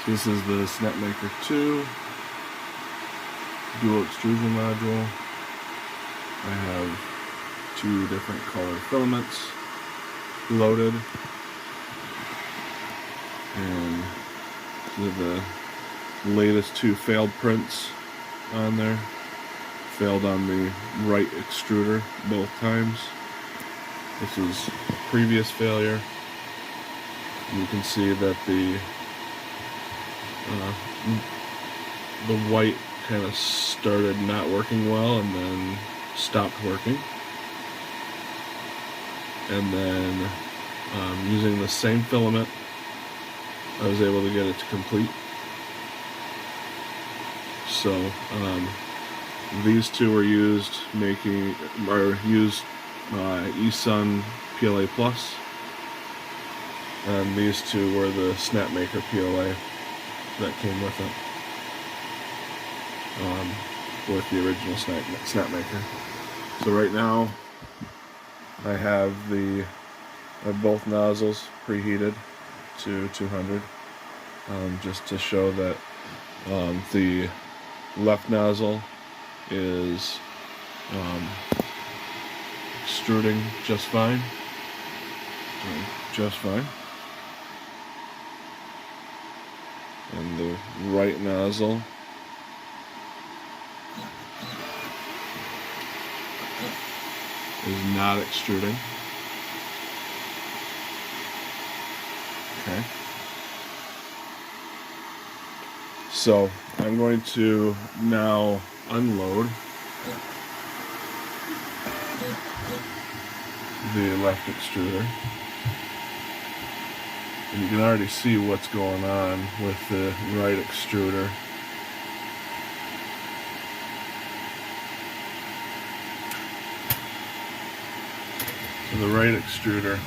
So this is the Snapmaker 2 Dual Extruder Module. I have 2 different color filaments loaded, and the latest 2 failed prints on there. Failed on the right extruder both times. This is a previous failure. You can see that the white kind of started not working well and then stopped working. And then using the same filament, I was able to get it to complete. So these 2 were used eSun PLA Plus, and these 2 were the Snapmaker PLA that came with it, with the original Snapmaker. So right now I have both nozzles preheated to 200, just to show that the left nozzle is extruding just fine. And the right nozzle is not extruding. Okay. So I'm going to now unload the left extruder. And you can already see what's going on with the right extruder. So the right extruder,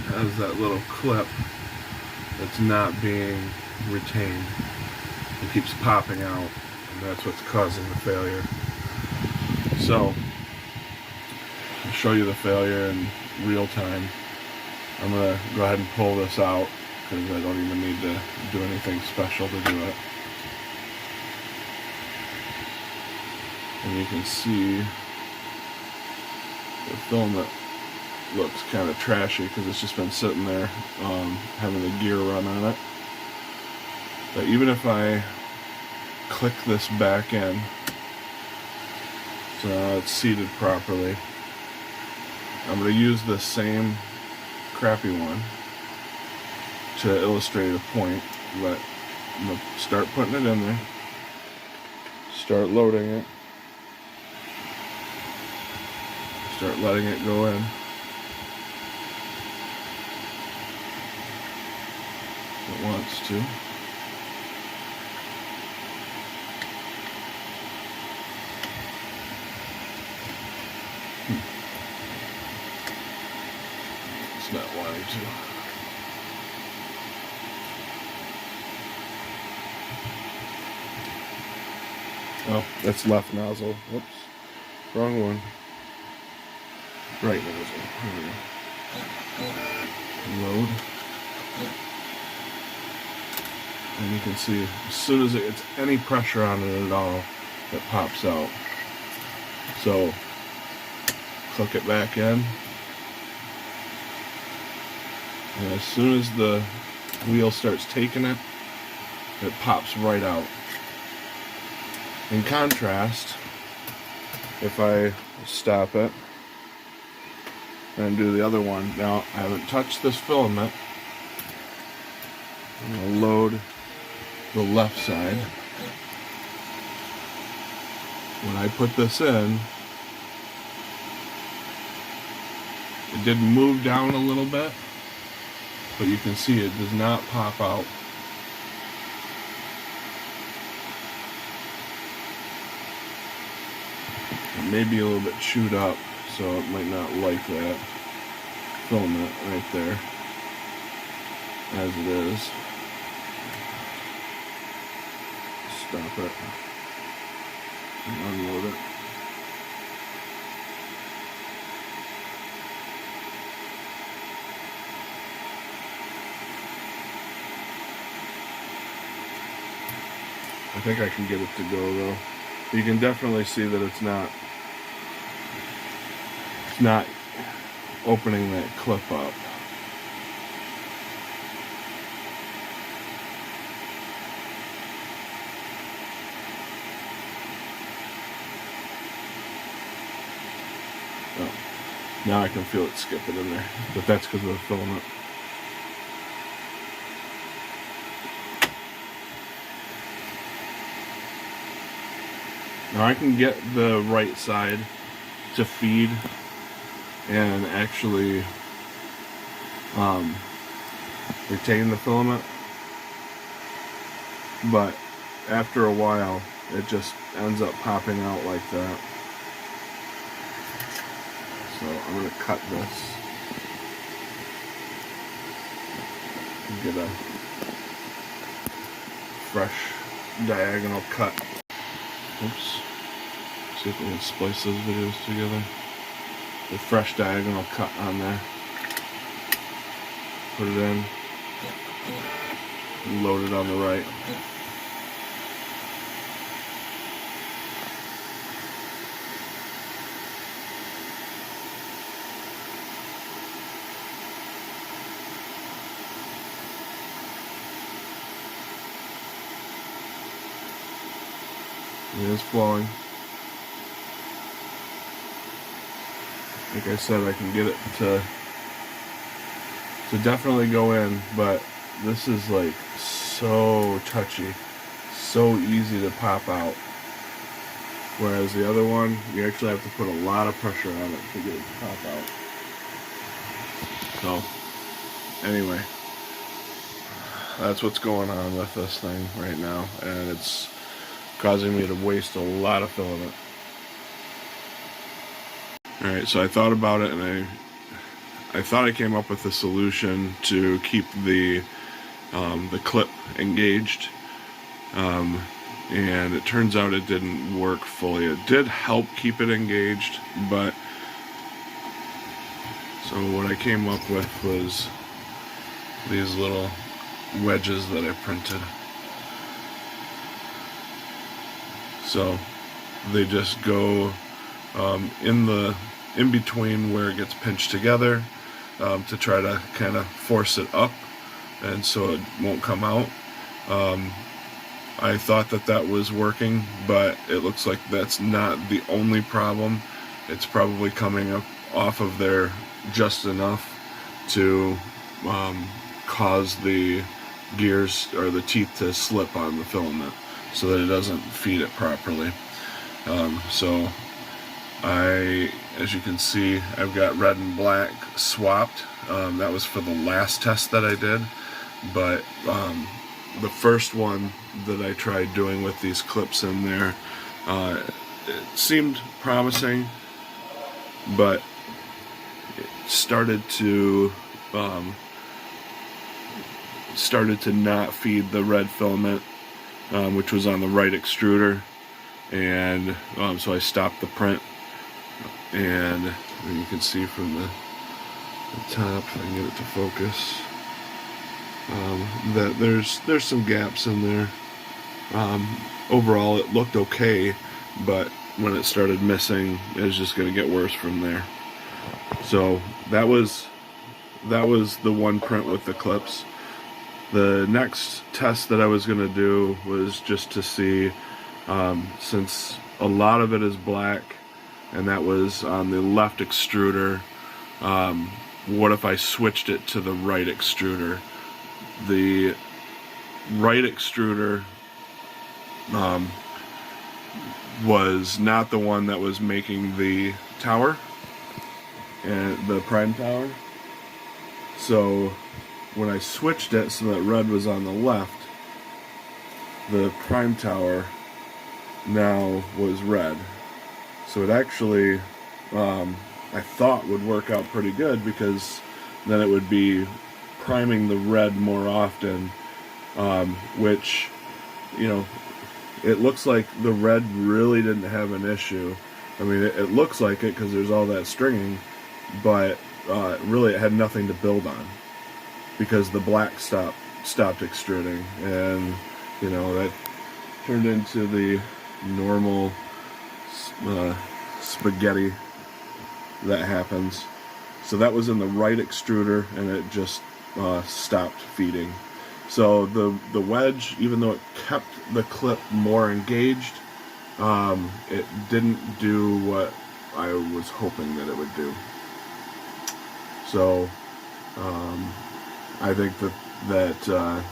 has that little clip that's not being retained. It keeps popping out, and that's what's causing the failure. So I'll show you the failure in real time. I'm going to go ahead and pull this out because I don't even need to do anything special to do it. And you can see the filament looks kind of trashy because it's just been sitting there having the gear run on it. But even if I click this back in, so now it's seated properly, I'm going to use the same crappy one to illustrate a point, but I'm going to start putting it in there, start loading it, start letting it go in. It wants to. It's not wanting to. Oh, that's left nozzle. Whoops. Wrong one. Right nozzle. Here we go. Load. And you can see as soon as it gets any pressure on it at all, it pops out. So click it back in, and as soon as the wheel starts taking it, it pops right out. In contrast, if I stop it and do the other one, now I haven't touched this filament. I'm going to load the left side. When I put this in, it did move down a little bit, but you can see it does not pop out. It may be a little bit chewed up, so it might not like that filament right there as it is. Stop it and unload it. think I can get it to go though. You can definitely see that it's not opening that clip up. Oh, now I can feel it skipping in there, but that's because of the filament. Now I can get the right side to feed and actually retain the filament, but after a while it just ends up popping out like that. So I'm going to cut this and get a fresh diagonal cut. Oops. See if we can splice those videos together. The fresh diagonal cut on there. Put it in. Load it on the right. It is flowing. Like I said, I can get it to definitely go in, but this is like so touchy, so easy to pop out. Whereas the other one, you actually have to put a lot of pressure on it to get it to pop out. So, anyway, that's what's going on with this thing right now, and it's causing me to waste a lot of filament. Alright, so I thought about it, and I thought I came up with a solution to keep the clip engaged, and it turns out it didn't work fully. It did help keep it engaged, but so what I came up with was these little wedges that I printed. So they just go in between where it gets pinched together, to try to kind of force it up, and so it won't come out. I thought that was working, but it looks like that's not the only problem. It's probably coming up off of there just enough to cause the gears or the teeth to slip on the filament, so that it doesn't feed it properly. So as you can see, I've got red and black swapped. That was for the last test that I did, but the first one that I tried doing with these clips in there, it seemed promising, but it started to not feed the red filament, which was on the right extruder, and so I stopped the print. And you can see from the top, if I can get it to focus, that there's some gaps in there. Overall it looked okay, but when it started missing, it was just going to get worse from there. So that was the one print with the clips. The next test that I was going to do was just to see, since a lot of it is black, and that was on the left extruder, what if I switched it to the right extruder? The right extruder was not the one that was making the tower, and the prime tower. So when I switched it so that red was on the left, the prime tower now was red. So it actually, I thought would work out pretty good, because then it would be priming the red more often, which, you know, it looks like the red really didn't have an issue. I mean, it looks like it because there's all that stringing, but really it had nothing to build on, because the black stopped extruding, and you know, that turned into the normal spaghetti that happens. So that was in the right extruder, and it just stopped feeding. So the wedge, even though it kept the clip more engaged, it didn't do what I was hoping that it would do. So I think that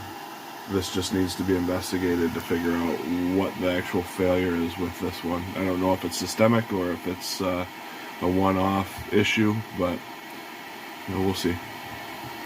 this just needs to be investigated to figure out what the actual failure is with this one. I don't know if it's systemic or if it's a one-off issue, but we'll see.